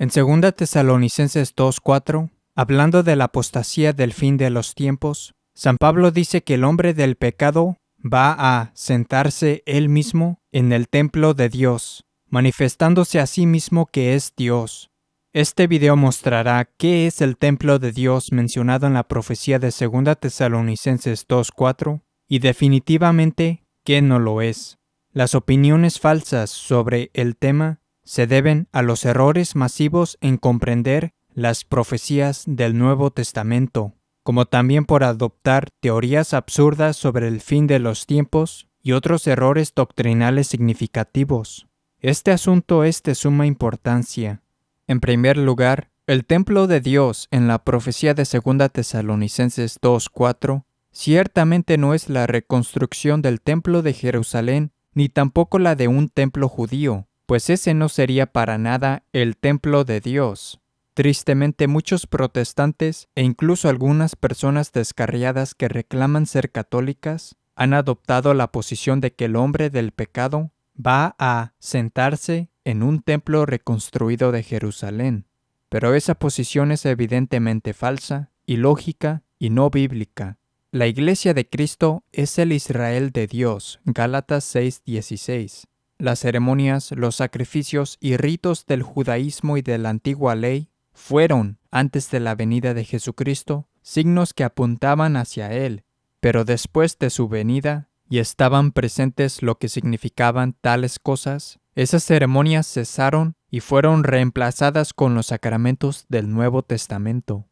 En 2 Tesalonicenses 2:4, hablando de la apostasía del fin de los tiempos, San Pablo dice que el hombre del pecado va a sentarse él mismo en el templo de Dios, manifestándose a sí mismo que es Dios. Este video mostrará qué es el templo de Dios mencionado en la profecía de 2 Tesalonicenses 2:4 y definitivamente qué no lo es. Las opiniones falsas sobre el tema se deben a los errores masivos en comprender las profecías del Nuevo Testamento, como también por adoptar teorías absurdas sobre el fin de los tiempos y otros errores doctrinales significativos. Este asunto es de suma importancia. En primer lugar, el templo de Dios en la profecía de 2 Tesalonicenses 2:4 ciertamente no es la reconstrucción del templo de Jerusalén, ni tampoco la de un templo judío, pues ese no sería para nada el templo de Dios. Tristemente, muchos protestantes e incluso algunas personas descarriadas que reclaman ser católicas han adoptado la posición de que el hombre del pecado va a sentarse en un templo reconstruido de Jerusalén. Pero esa posición es evidentemente falsa, ilógica y no bíblica. La Iglesia de Cristo es el Israel de Dios, Gálatas 6:16. Las ceremonias, los sacrificios y ritos del judaísmo y de la antigua ley fueron, antes de la venida de Jesucristo, signos que apuntaban hacia Él, pero después de su venida, y estaban presentes lo que significaban tales cosas, esas ceremonias cesaron y fueron reemplazadas con los sacramentos del Nuevo Testamento.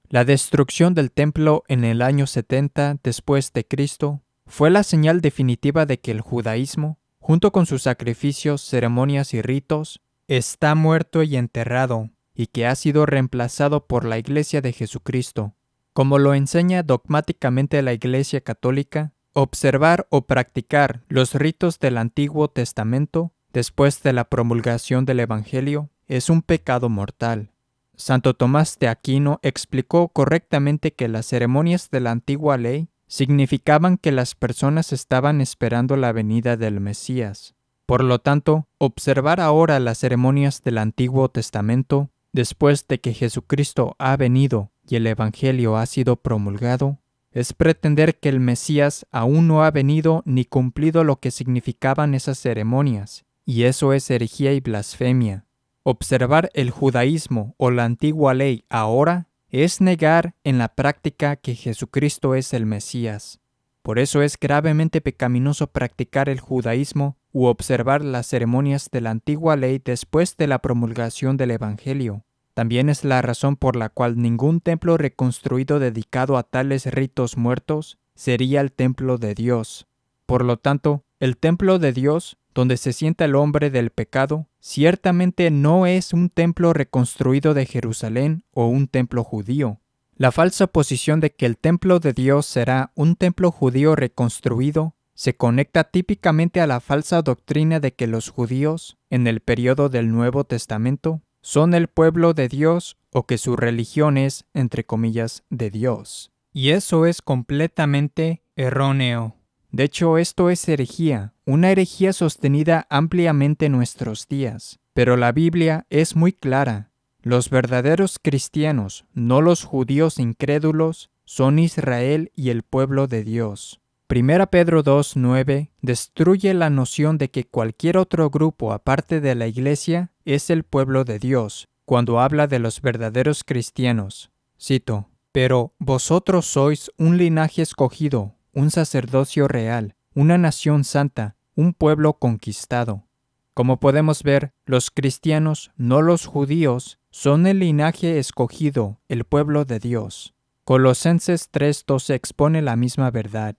La destrucción del templo en el año 70 después de Cristo fue la señal definitiva de que el judaísmo, junto con sus sacrificios, ceremonias y ritos, está muerto y enterrado, y que ha sido reemplazado por la Iglesia de Jesucristo. Como lo enseña dogmáticamente la Iglesia Católica, observar o practicar los ritos del Antiguo Testamento después de la promulgación del Evangelio es un pecado mortal. Santo Tomás de Aquino explicó correctamente que las ceremonias de la antigua ley significaban que las personas estaban esperando la venida del Mesías. Por lo tanto, observar ahora las ceremonias del Antiguo Testamento, después de que Jesucristo ha venido y el Evangelio ha sido promulgado, es pretender que el Mesías aún no ha venido ni cumplido lo que significaban esas ceremonias, y eso es herejía y blasfemia. Observar el judaísmo o la antigua ley ahora es negar en la práctica que Jesucristo es el Mesías. Por eso es gravemente pecaminoso practicar el judaísmo u observar las ceremonias de la antigua ley después de la promulgación del Evangelio. También es la razón por la cual ningún templo reconstruido dedicado a tales ritos muertos sería el templo de Dios. Por lo tanto, el templo de Dios, donde se sienta el hombre del pecado, ciertamente no es un templo reconstruido de Jerusalén o un templo judío. La falsa posición de que el templo de Dios será un templo judío reconstruido se conecta típicamente a la falsa doctrina de que los judíos, en el periodo del Nuevo Testamento, son el pueblo de Dios o que su religión es, entre comillas, de Dios. Y eso es completamente erróneo. De hecho, esto es herejía, una herejía sostenida ampliamente en nuestros días. Pero la Biblia es muy clara. Los verdaderos cristianos, no los judíos incrédulos, son Israel y el pueblo de Dios. 1 Pedro 2:9 destruye la noción de que cualquier otro grupo aparte de la Iglesia es el pueblo de Dios, cuando habla de los verdaderos cristianos. Cito: «Pero vosotros sois un linaje escogido, un sacerdocio real, una nación santa, un pueblo conquistado». Como podemos ver, los cristianos, no los judíos, son el linaje escogido, el pueblo de Dios. Colosenses 3:12 expone la misma verdad.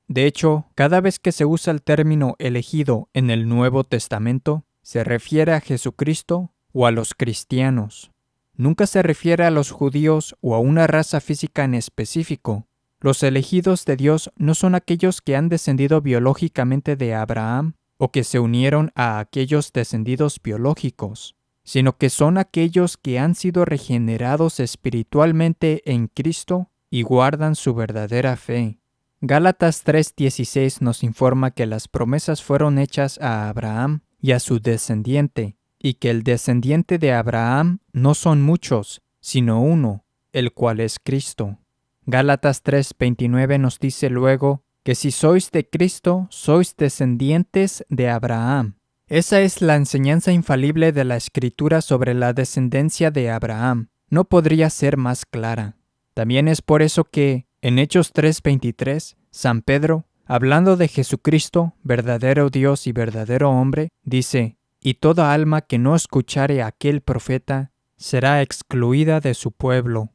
De hecho, cada vez que se usa el término elegido en el Nuevo Testamento, se refiere a Jesucristo o a los cristianos. Nunca se refiere a los judíos o a una raza física en específico. Los elegidos de Dios no son aquellos que han descendido biológicamente de Abraham o que se unieron a aquellos descendidos biológicos, sino que son aquellos que han sido regenerados espiritualmente en Cristo y guardan su verdadera fe. Gálatas 3:16 nos informa que las promesas fueron hechas a Abraham y a su descendiente, y que el descendiente de Abraham no son muchos, sino uno, el cual es Cristo. Gálatas 3:29 nos dice luego que si sois de Cristo, sois descendientes de Abraham. Esa es la enseñanza infalible de la Escritura sobre la descendencia de Abraham. No podría ser más clara. También es por eso que, en Hechos 3:23, San Pedro, hablando de Jesucristo, verdadero Dios y verdadero hombre, dice: «Y toda alma que no escuchare a aquel profeta será excluida de su pueblo».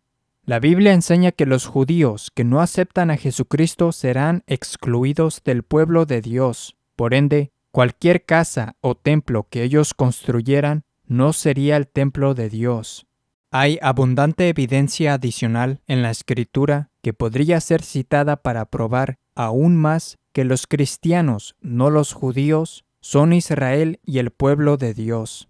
La Biblia enseña que los judíos que no aceptan a Jesucristo serán excluidos del pueblo de Dios. Por ende, cualquier casa o templo que ellos construyeran no sería el templo de Dios. Hay abundante evidencia adicional en la Escritura que podría ser citada para probar aún más que los cristianos, no los judíos, son Israel y el pueblo de Dios.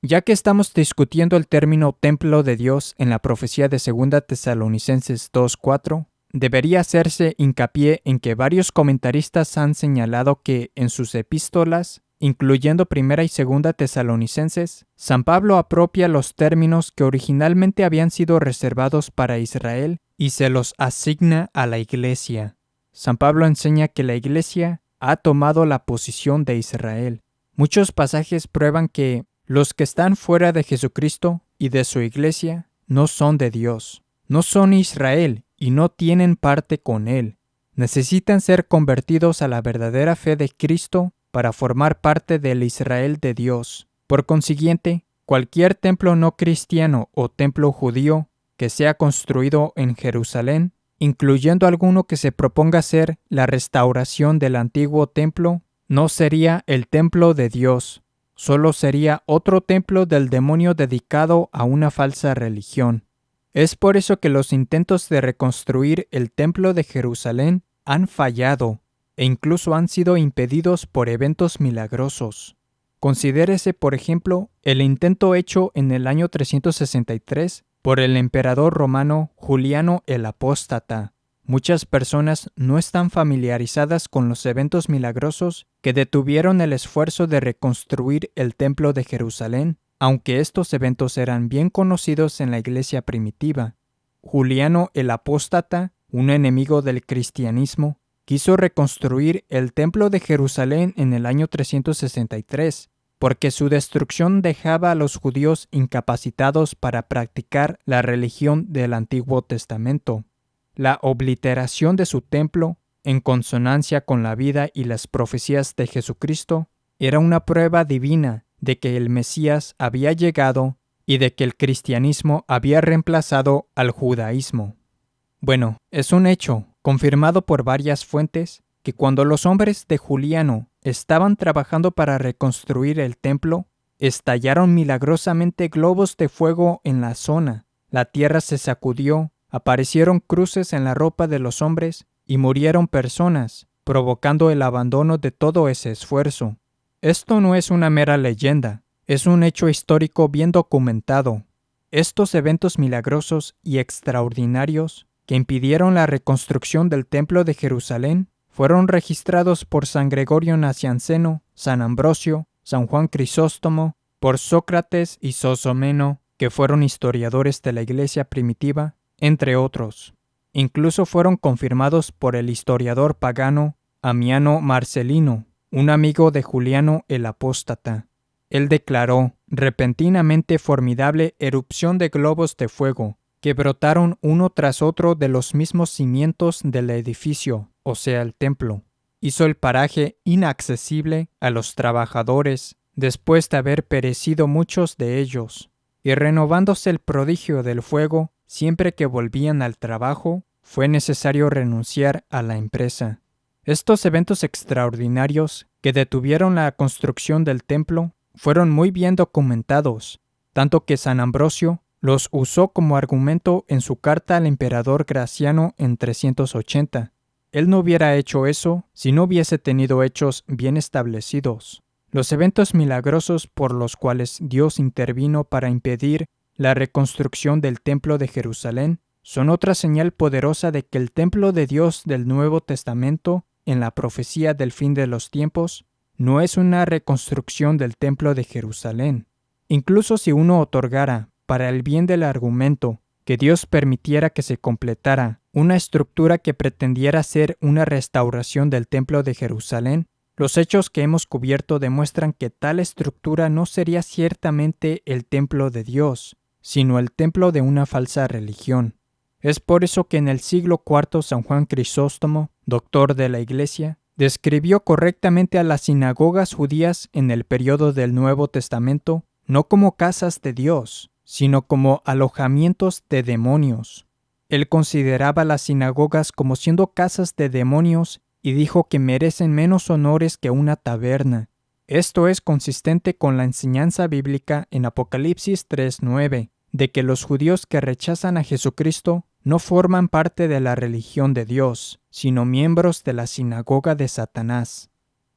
Ya que estamos discutiendo el término templo de Dios en la profecía de 2 Tesalonicenses 2:4, debería hacerse hincapié en que varios comentaristas han señalado que en sus epístolas, incluyendo 1 y 2 Tesalonicenses, San Pablo apropia los términos que originalmente habían sido reservados para Israel y se los asigna a la Iglesia. San Pablo enseña que la Iglesia ha tomado la posición de Israel. Muchos pasajes prueban que los que están fuera de Jesucristo y de su Iglesia no son de Dios, no son Israel y no tienen parte con Él. Necesitan ser convertidos a la verdadera fe de Cristo para formar parte del Israel de Dios. Por consiguiente, cualquier templo no cristiano o templo judío que sea construido en Jerusalén, incluyendo alguno que se proponga ser la restauración del antiguo templo, no sería el templo de Dios. Solo sería otro templo del demonio dedicado a una falsa religión. Es por eso que los intentos de reconstruir el templo de Jerusalén han fallado e incluso han sido impedidos por eventos milagrosos. Considérese, por ejemplo, el intento hecho en el año 363 por el emperador romano Juliano el Apóstata. Muchas personas no están familiarizadas con los eventos milagrosos que detuvieron el esfuerzo de reconstruir el templo de Jerusalén, aunque estos eventos eran bien conocidos en la iglesia primitiva. Juliano el Apóstata, un enemigo del cristianismo, quiso reconstruir el templo de Jerusalén en el año 363, porque su destrucción dejaba a los judíos incapacitados para practicar la religión del Antiguo Testamento. La obliteración de su templo, en consonancia con la vida y las profecías de Jesucristo, era una prueba divina de que el Mesías había llegado y de que el cristianismo había reemplazado al judaísmo. Bueno, es un hecho, confirmado por varias fuentes, que cuando los hombres de Juliano estaban trabajando para reconstruir el templo, estallaron milagrosamente globos de fuego en la zona, la tierra se sacudió, aparecieron cruces en la ropa de los hombres y murieron personas, provocando el abandono de todo ese esfuerzo. Esto no es una mera leyenda, es un hecho histórico bien documentado. Estos eventos milagrosos y extraordinarios que impidieron la reconstrucción del Templo de Jerusalén fueron registrados por San Gregorio Nacianceno, San Ambrosio, San Juan Crisóstomo, por Sócrates y Sosomeno, que fueron historiadores de la Iglesia primitiva, entre otros. Incluso fueron confirmados por el historiador pagano Amiano Marcelino, un amigo de Juliano el Apóstata. Él declaró: repentinamente formidable erupción de globos de fuego, que brotaron uno tras otro de los mismos cimientos del edificio, o sea, el templo. Hizo el paraje inaccesible a los trabajadores, después de haber perecido muchos de ellos. Y renovándose el prodigio del fuego, siempre que volvían al trabajo, fue necesario renunciar a la empresa. Estos eventos extraordinarios que detuvieron la construcción del templo fueron muy bien documentados, tanto que San Ambrosio los usó como argumento en su carta al emperador Graciano en 380. Él no hubiera hecho eso si no hubiese tenido hechos bien establecidos. Los eventos milagrosos por los cuales Dios intervino para impedir la reconstrucción del Templo de Jerusalén son otra señal poderosa de que el Templo de Dios del Nuevo Testamento, en la profecía del fin de los tiempos, no es una reconstrucción del Templo de Jerusalén. Incluso si uno otorgara, para el bien del argumento, que Dios permitiera que se completara una estructura que pretendiera ser una restauración del Templo de Jerusalén, los hechos que hemos cubierto demuestran que tal estructura no sería ciertamente el templo de Dios, sino el templo de una falsa religión. Es por eso que en el siglo IV San Juan Crisóstomo, doctor de la Iglesia, describió correctamente a las sinagogas judías en el periodo del Nuevo Testamento no como casas de Dios, sino como alojamientos de demonios. Él consideraba las sinagogas como siendo casas de demonios y dijo que merecen menos honores que una taberna. Esto es consistente con la enseñanza bíblica en Apocalipsis 3:9, de que los judíos que rechazan a Jesucristo no forman parte de la religión de Dios, sino miembros de la sinagoga de Satanás.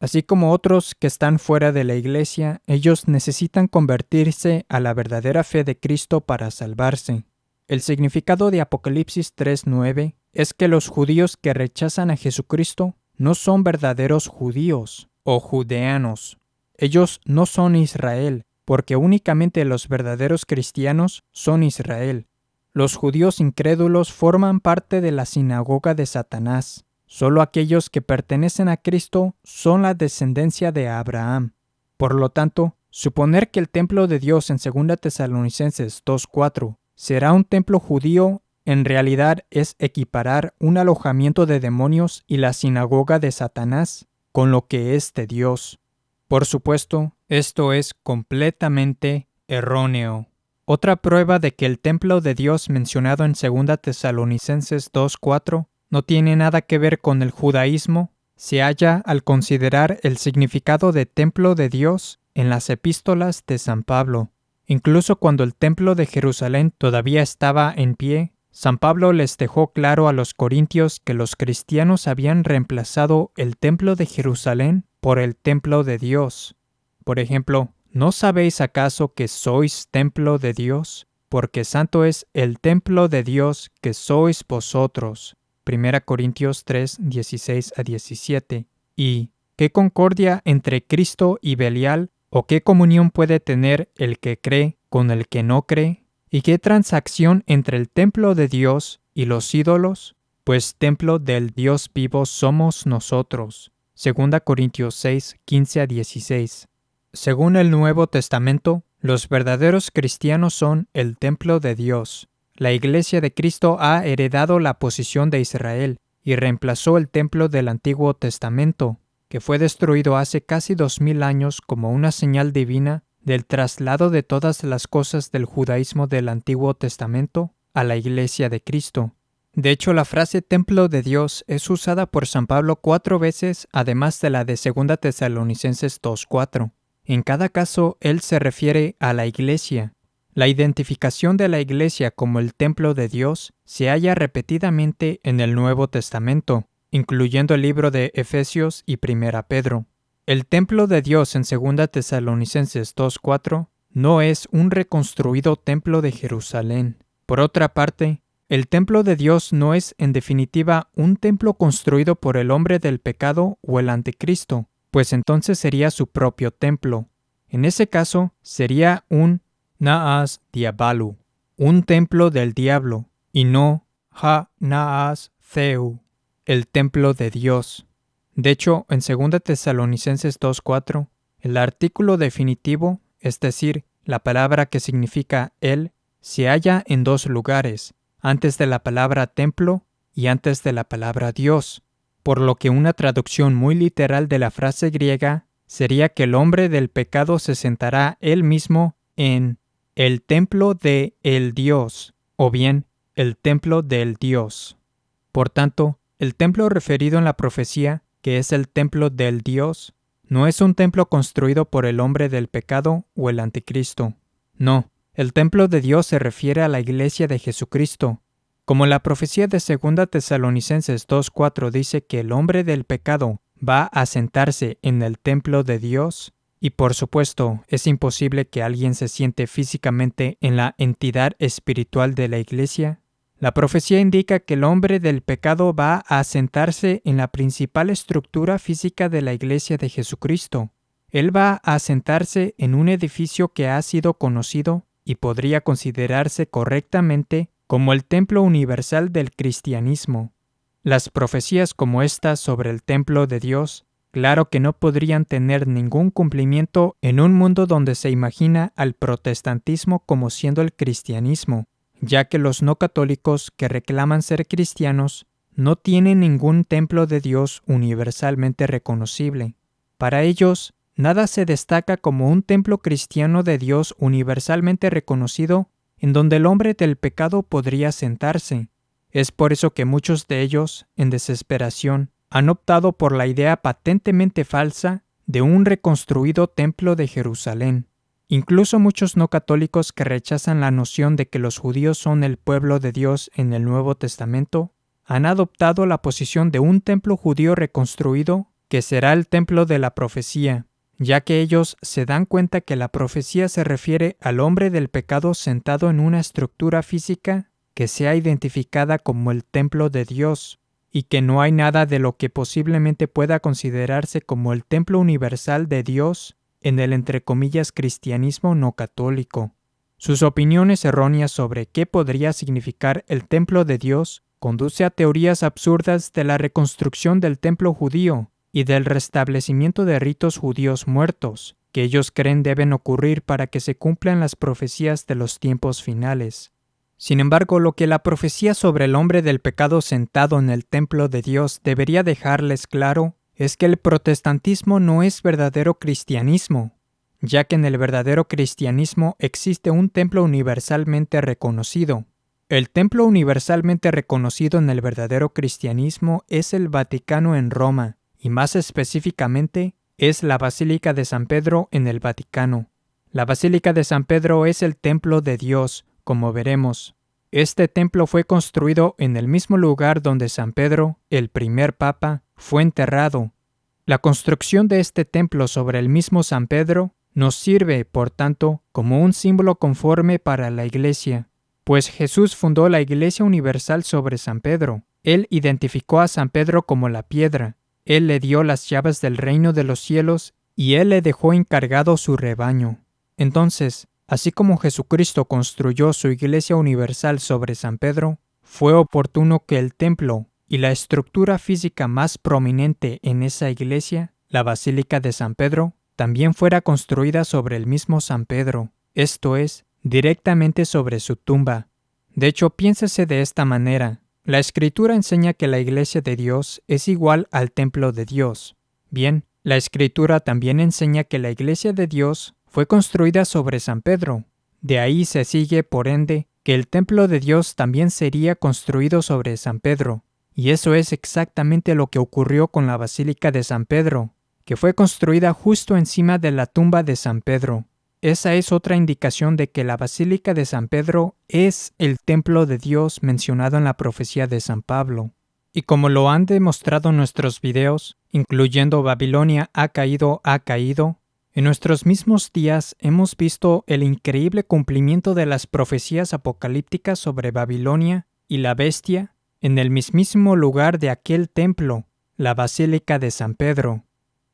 Así como otros que están fuera de la iglesia, ellos necesitan convertirse a la verdadera fe de Cristo para salvarse. El significado de Apocalipsis 3:9 es que los judíos que rechazan a Jesucristo no son verdaderos judíos o judeanos. Ellos no son Israel, porque únicamente los verdaderos cristianos son Israel. Los judíos incrédulos forman parte de la sinagoga de Satanás. Solo aquellos que pertenecen a Cristo son la descendencia de Abraham. Por lo tanto, suponer que el templo de Dios en 2 Tesalonicenses 2:4 será un templo judío en realidad es equiparar un alojamiento de demonios y la sinagoga de Satanás con lo que es de Dios. Por supuesto, esto es completamente erróneo. Otra prueba de que el templo de Dios mencionado en 2 Tesalonicenses 2:4 no tiene nada que ver con el judaísmo se halla al considerar el significado de templo de Dios en las epístolas de San Pablo. Incluso cuando el templo de Jerusalén todavía estaba en pie, San Pablo les dejó claro a los corintios que los cristianos habían reemplazado el templo de Jerusalén por el templo de Dios. Por ejemplo, ¿no sabéis acaso que sois templo de Dios? Porque santo es el templo de Dios que sois vosotros. 1 Corintios 3, 16-17. ¿Y qué concordia entre Cristo y Belial? ¿O qué comunión puede tener el que cree con el que no cree? ¿Y qué transacción entre el templo de Dios y los ídolos? Pues templo del Dios vivo somos nosotros. 2 Corintios 6, 15-16. Según el Nuevo Testamento, los verdaderos cristianos son el templo de Dios. La Iglesia de Cristo ha heredado la posición de Israel y reemplazó el templo del Antiguo Testamento, que fue destruido hace casi 2000 años como una señal divina del traslado de todas las cosas del judaísmo del Antiguo Testamento a la Iglesia de Cristo. De hecho, la frase templo de Dios es usada por San Pablo 4 veces, además de la de 2 Tesalonicenses 2:4. En cada caso, él se refiere a la Iglesia. La identificación de la Iglesia como el templo de Dios se halla repetidamente en el Nuevo Testamento, incluyendo el libro de Efesios y 1 Pedro. El templo de Dios en 2 Tesalonicenses 2:4 no es un reconstruido templo de Jerusalén. Por otra parte, el templo de Dios no es en definitiva un templo construido por el hombre del pecado o el anticristo, pues entonces sería su propio templo. En ese caso, sería un Naas Diabalu, un templo del diablo, y no Ha Naas Theu, el templo de Dios. De hecho, en 2 Tesalonicenses 2:4, el artículo definitivo, es decir, la palabra que significa él, se halla en 2 lugares, antes de la palabra templo y antes de la palabra Dios, por lo que una traducción muy literal de la frase griega sería que el hombre del pecado se sentará él mismo en el templo de el Dios, o bien el templo del Dios. Por tanto, el templo referido en la profecía, que es el templo del Dios, no es un templo construido por el hombre del pecado o el anticristo. No, el templo de Dios se refiere a la Iglesia de Jesucristo. Como la profecía de 2 Tesalonicenses 2:4 dice que el hombre del pecado va a sentarse en el templo de Dios, y por supuesto es imposible que alguien se siente físicamente en la entidad espiritual de la Iglesia, la profecía indica que el hombre del pecado va a sentarse en la principal estructura física de la Iglesia de Jesucristo, Él va a sentarse en un edificio que ha sido conocido y podría considerarse correctamente como el templo universal del cristianismo. Las profecías como estas sobre el templo de Dios, claro que no podrían tener ningún cumplimiento en un mundo donde se imagina al protestantismo como siendo el cristianismo, ya que los no católicos que reclaman ser cristianos no tienen ningún templo de Dios universalmente reconocible. Para ellos, nada se destaca como un templo cristiano de Dios universalmente reconocido en donde el hombre del pecado podría sentarse. Es por eso que muchos de ellos, en desesperación, han optado por la idea patentemente falsa de un reconstruido templo de Jerusalén. Incluso muchos no católicos que rechazan la noción de que los judíos son el pueblo de Dios en el Nuevo Testamento, han adoptado la posición de un templo judío reconstruido que será el templo de la profecía, ya que ellos se dan cuenta que la profecía se refiere al hombre del pecado sentado en una estructura física que sea identificada como el templo de Dios, y que no hay nada de lo que posiblemente pueda considerarse como el templo universal de Dios en el entre comillas cristianismo no católico. Sus opiniones erróneas sobre qué podría significar el templo de Dios conduce a teorías absurdas de la reconstrucción del templo judío y del restablecimiento de ritos judíos muertos, que ellos creen deben ocurrir para que se cumplan las profecías de los tiempos finales. Sin embargo, lo que la profecía sobre el hombre del pecado sentado en el templo de Dios debería dejarles claro es que el protestantismo no es verdadero cristianismo, ya que en el verdadero cristianismo existe un templo universalmente reconocido. El templo universalmente reconocido en el verdadero cristianismo es el Vaticano en Roma, y más específicamente es la Basílica de San Pedro en el Vaticano. La Basílica de San Pedro es el templo de Dios, como veremos. Este templo fue construido en el mismo lugar donde San Pedro, el primer papa, fue enterrado. La construcción de este templo sobre el mismo San Pedro nos sirve, por tanto, como un símbolo conforme para la Iglesia, pues Jesús fundó la Iglesia Universal sobre San Pedro. Él identificó a San Pedro como la piedra. Él le dio las llaves del reino de los cielos y Él le dejó encargado su rebaño. Entonces, así como Jesucristo construyó su Iglesia Universal sobre San Pedro, fue oportuno que el templo y la estructura física más prominente en esa iglesia, la Basílica de San Pedro, también fuera construida sobre el mismo San Pedro, esto es, directamente sobre su tumba. De hecho, piénsese de esta manera. La Escritura enseña que la Iglesia de Dios es igual al templo de Dios. Bien, la Escritura también enseña que la Iglesia de Dios fue construida sobre San Pedro. De ahí se sigue, por ende, que el templo de Dios también sería construido sobre San Pedro. Y eso es exactamente lo que ocurrió con la Basílica de San Pedro, que fue construida justo encima de la tumba de San Pedro. Esa es otra indicación de que la Basílica de San Pedro es el templo de Dios mencionado en la profecía de San Pablo. Y como lo han demostrado nuestros videos, incluyendo Babilonia ha caído, en nuestros mismos días hemos visto el increíble cumplimiento de las profecías apocalípticas sobre Babilonia y la bestia en el mismísimo lugar de aquel templo, la Basílica de San Pedro.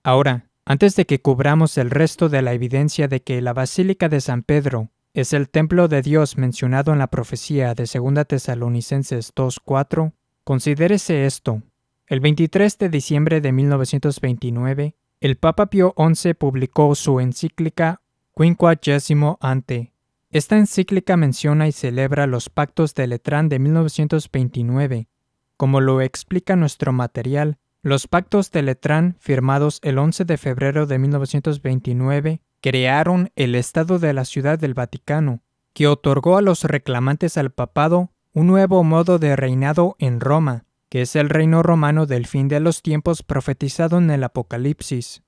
Ahora, antes de que cubramos el resto de la evidencia de que la Basílica de San Pedro es el templo de Dios mencionado en la profecía de 2 Tesalonicenses 2:4, considérese esto. El 23 de diciembre de 1929, el Papa Pío XI publicó su encíclica Quinquagesimo Ante. Esta encíclica menciona y celebra los pactos de Letrán de 1929. Como lo explica nuestro material, los pactos de Letrán, firmados el 11 de febrero de 1929, crearon el Estado de la Ciudad del Vaticano, que otorgó a los reclamantes al papado un nuevo modo de reinado en Roma, que es el reino romano del fin de los tiempos profetizado en el Apocalipsis.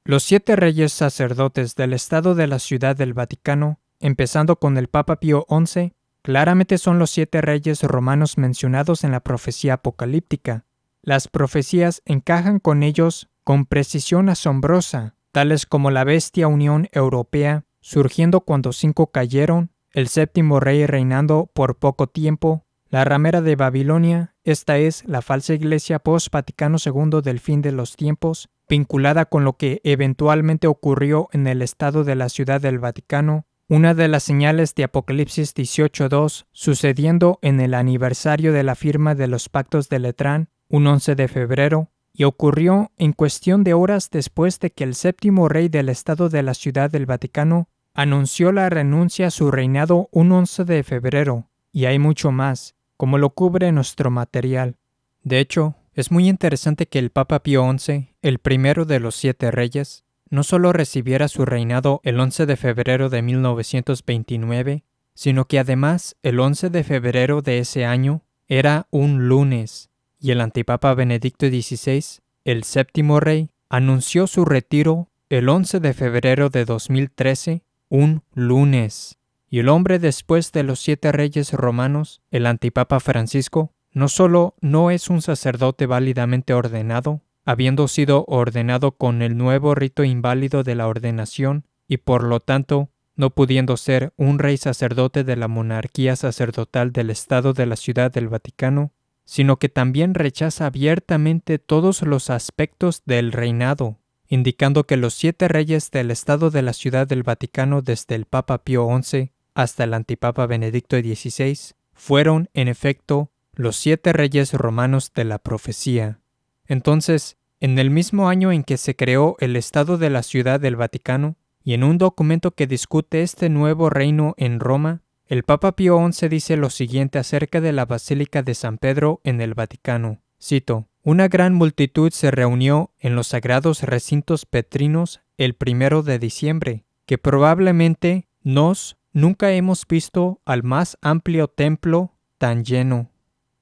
Los 7 reyes sacerdotes del Estado de la Ciudad del Vaticano, empezando con el Papa Pío XI, claramente son los 7 reyes romanos mencionados en la profecía apocalíptica. Las profecías encajan con ellos con precisión asombrosa, tales como la bestia Unión Europea, surgiendo cuando 5 cayeron, el 7º rey reinando por poco tiempo, la ramera de Babilonia, esta es la falsa iglesia post-Vaticano II del fin de los tiempos, vinculada con lo que eventualmente ocurrió en el estado de la Ciudad del Vaticano, una de las señales de Apocalipsis 18:2 sucediendo en el aniversario de la firma de los pactos de Letrán, un 11 de febrero, y ocurrió en cuestión de horas después de que el séptimo rey del estado de la Ciudad del Vaticano anunció la renuncia a su reinado un 11 de febrero, y hay mucho más, como lo cubre nuestro material. De hecho, es muy interesante que el Papa Pío XI, el primero de los 7 reyes, no solo recibiera su reinado el 11 de febrero de 1929, sino que además el 11 de febrero de ese año era un lunes, y el antipapa Benedicto XVI, el séptimo rey, anunció su retiro el 11 de febrero de 2013, un lunes. Y el hombre después de los 7 reyes romanos, el antipapa Francisco, no solo no es un sacerdote válidamente ordenado, habiendo sido ordenado con el nuevo rito inválido de la ordenación, y por lo tanto no pudiendo ser un rey sacerdote de la monarquía sacerdotal del Estado de la Ciudad del Vaticano, sino que también rechaza abiertamente todos los aspectos del reinado, indicando que los 7 reyes del Estado de la Ciudad del Vaticano desde el Papa Pío XI hasta el antipapa Benedicto XVI fueron, en efecto, los 7 reyes romanos de la profecía. Entonces, en el mismo año en que se creó el Estado de la Ciudad del Vaticano, y en un documento que discute este nuevo reino en Roma, el Papa Pío XI dice lo siguiente acerca de la Basílica de San Pedro en el Vaticano. Cito: «Una gran multitud se reunió en los sagrados recintos petrinos el 1 de diciembre, que probablemente nunca hemos visto al más amplio templo tan lleno».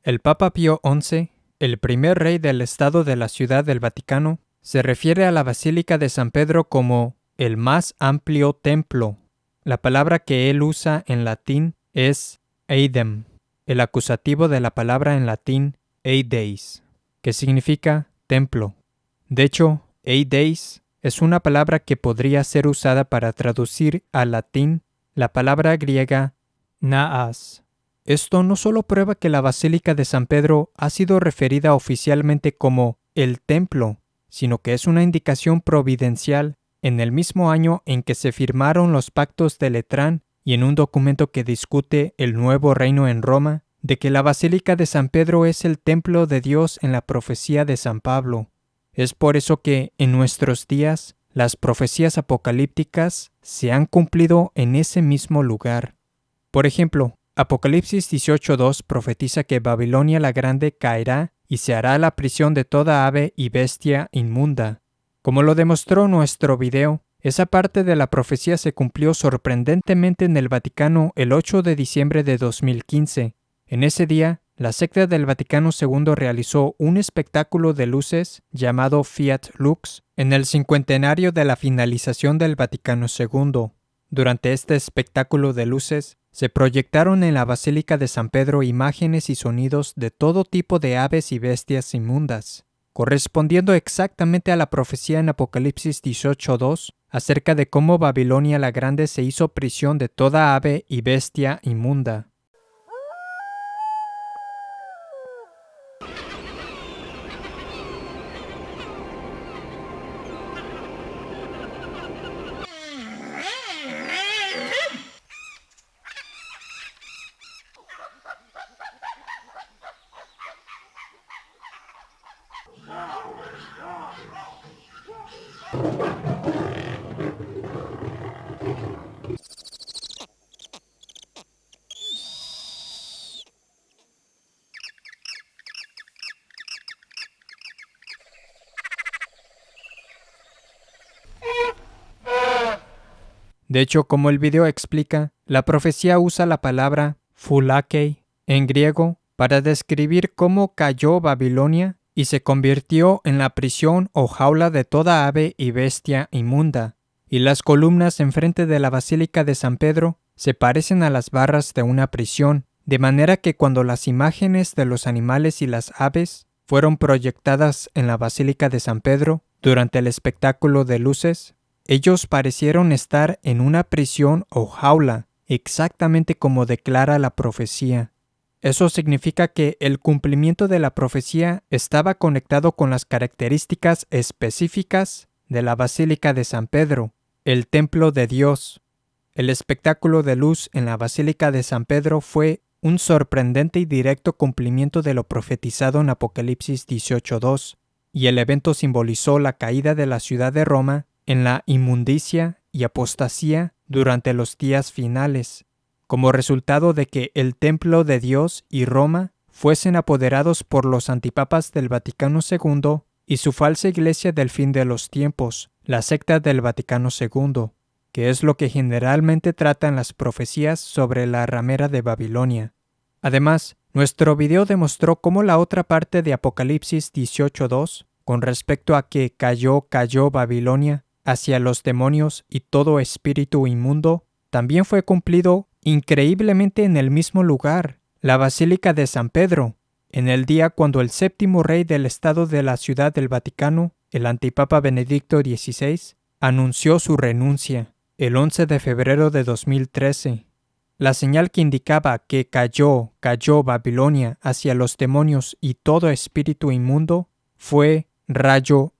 El Papa Pío XI, el primer rey del Estado de la Ciudad del Vaticano, se refiere a la Basílica de San Pedro como el más amplio templo. La palabra que él usa en latín es eidem, el acusativo de la palabra en latín eideis, que significa templo. De hecho, eideis es una palabra que podría ser usada para traducir al latín la palabra griega naas. Esto no solo prueba que la Basílica de San Pedro ha sido referida oficialmente como el templo, sino que es una indicación providencial en el mismo año en que se firmaron los pactos de Letrán y en un documento que discute el nuevo reino en Roma, de que la Basílica de San Pedro es el templo de Dios en la profecía de San Pablo. Es por eso que, en nuestros días, las profecías apocalípticas se han cumplido en ese mismo lugar. Por ejemplo, Apocalipsis 18:2 profetiza que Babilonia la Grande caerá y se hará la prisión de toda ave y bestia inmunda. Como lo demostró nuestro video, esa parte de la profecía se cumplió sorprendentemente en el Vaticano el 8 de diciembre de 2015. En ese día, la secta del Vaticano II realizó un espectáculo de luces llamado Fiat Lux en el cincuentenario de la finalización del Vaticano II. Durante este espectáculo de luces, se proyectaron en la Basílica de San Pedro imágenes y sonidos de todo tipo de aves y bestias inmundas, correspondiendo exactamente a la profecía en Apocalipsis 18:2 acerca de cómo Babilonia la Grande se hizo prisión de toda ave y bestia inmunda. De hecho, como el video explica, la profecía usa la palabra phulakei en griego para describir cómo cayó Babilonia y se convirtió en la prisión o jaula de toda ave y bestia inmunda, y las columnas enfrente de la Basílica de San Pedro se parecen a las barras de una prisión, de manera que cuando las imágenes de los animales y las aves fueron proyectadas en la Basílica de San Pedro durante el espectáculo de luces, ellos parecieron estar en una prisión o jaula, exactamente como declara la profecía. Eso significa que el cumplimiento de la profecía estaba conectado con las características específicas de la Basílica de San Pedro, el templo de Dios. El espectáculo de luz en la Basílica de San Pedro fue un sorprendente y directo cumplimiento de lo profetizado en Apocalipsis 18:2, y el evento simbolizó la caída de la ciudad de Roma en la inmundicia y apostasía durante los días finales, como resultado de que el templo de Dios y Roma fuesen apoderados por los antipapas del Vaticano II y su falsa iglesia del fin de los tiempos, la secta del Vaticano II, que es lo que generalmente tratan las profecías sobre la ramera de Babilonia. Además, nuestro video demostró cómo la otra parte de Apocalipsis 18:2, con respecto a que cayó Babilonia hacia los demonios y todo espíritu inmundo, también fue cumplido increíblemente en el mismo lugar, la Basílica de San Pedro, en el día cuando el séptimo rey del Estado de la Ciudad del Vaticano, el antipapa Benedicto XVI, anunció su renuncia, el 11 de febrero de 2013. La señal que indicaba que cayó Babilonia hacia los demonios y todo espíritu inmundo fue rayo,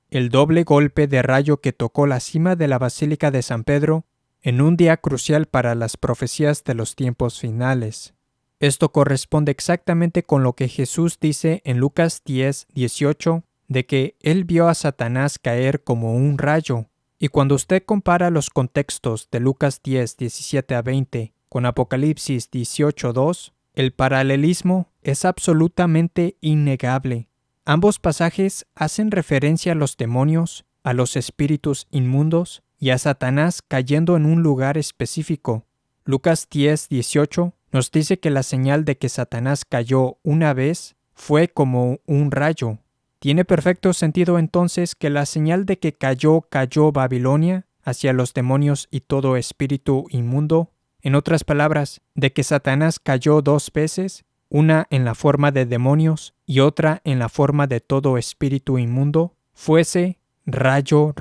el doble golpe de rayo que tocó la cima de la Basílica de San Pedro en un día crucial para las profecías de los tiempos finales. Esto corresponde exactamente con lo que Jesús dice en Lucas 10:18, de que Él vio a Satanás caer como un rayo. Y cuando usted compara los contextos de Lucas 10:17-20 con Apocalipsis 18:2, el paralelismo es absolutamente innegable. Ambos pasajes hacen referencia a los demonios, a los espíritus inmundos y a Satanás cayendo en un lugar específico. Lucas 10:18 nos dice que la señal de que Satanás cayó una vez fue como un rayo. Tiene perfecto sentido entonces que la señal de que cayó Babilonia hacia los demonios y todo espíritu inmundo, en otras palabras, de que Satanás cayó 2 veces, una en la forma de demonios y otra en la forma de todo espíritu inmundo, fuese rayo.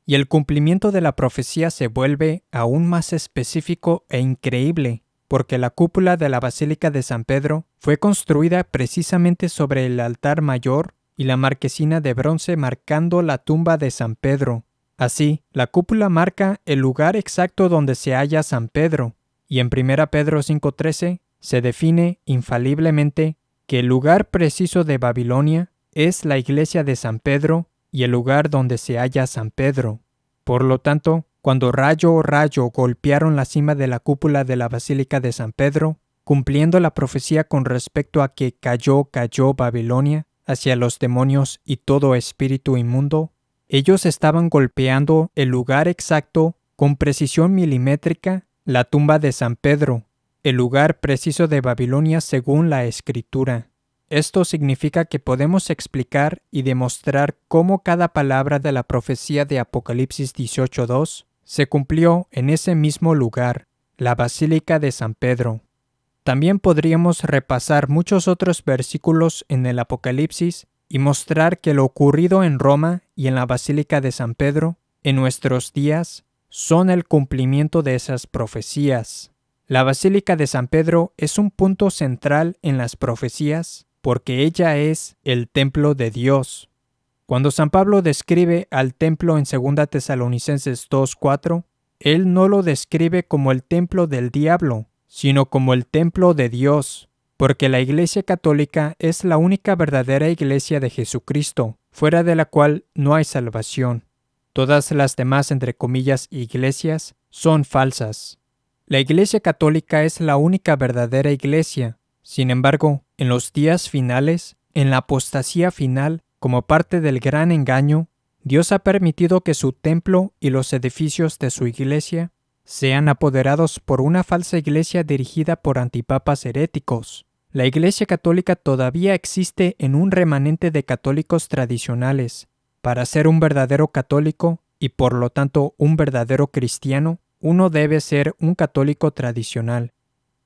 Y el cumplimiento de la profecía se vuelve aún más específico e increíble, porque la cúpula de la Basílica de San Pedro fue construida precisamente sobre el altar mayor y la marquesina de bronce marcando la tumba de San Pedro. Así, la cúpula marca el lugar exacto donde se halla San Pedro, y en 1 Pedro 5:13 se define infaliblemente que el lugar preciso de Babilonia es la iglesia de San Pedro y el lugar donde se halla San Pedro. Por lo tanto, cuando rayo golpearon la cima de la cúpula de la Basílica de San Pedro, cumpliendo la profecía con respecto a que cayó Babilonia hacia los demonios y todo espíritu inmundo, ellos estaban golpeando el lugar exacto con precisión milimétrica, la tumba de San Pedro, el lugar preciso de Babilonia según la Escritura. Esto significa que podemos explicar y demostrar cómo cada palabra de la profecía de Apocalipsis 18:2 se cumplió en ese mismo lugar, la Basílica de San Pedro. También podríamos repasar muchos otros versículos en el Apocalipsis y mostrar que lo ocurrido en Roma y en la Basílica de San Pedro, en nuestros días, son el cumplimiento de esas profecías. La Basílica de San Pedro es un punto central en las profecías porque ella es el templo de Dios. Cuando San Pablo describe al templo en 2 Tesalonicenses 2:4, él no lo describe como el templo del diablo, sino como el templo de Dios, porque la Iglesia Católica es la única verdadera Iglesia de Jesucristo, fuera de la cual no hay salvación. Todas las demás, entre comillas, iglesias son falsas. La Iglesia Católica es la única verdadera Iglesia. Sin embargo, en los días finales, en la apostasía final, como parte del gran engaño, Dios ha permitido que su templo y los edificios de su iglesia sean apoderados por una falsa iglesia dirigida por antipapas heréticos. La Iglesia Católica todavía existe en un remanente de católicos tradicionales. Para ser un verdadero católico, y por lo tanto un verdadero cristiano, uno debe ser un católico tradicional.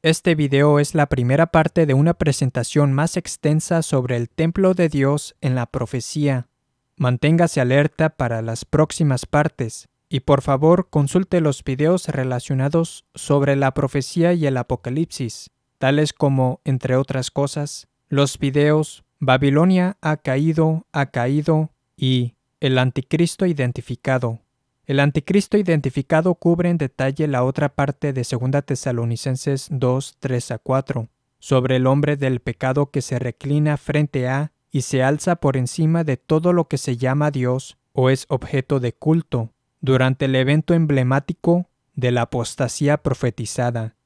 Este video es la primera parte de una presentación más extensa sobre el templo de Dios en la profecía. Manténgase alerta para las próximas partes y por favor consulte los videos relacionados sobre la profecía y el Apocalipsis. tales como, entre otras cosas, los videos Babilonia ha caído y el anticristo identificado. El anticristo identificado cubre en detalle la otra parte de 2 Tesalonicenses 2, 3-4, sobre el hombre del pecado que se reclina frente a y se alza por encima de todo lo que se llama Dios o es objeto de culto, durante el evento emblemático de la apostasía profetizada.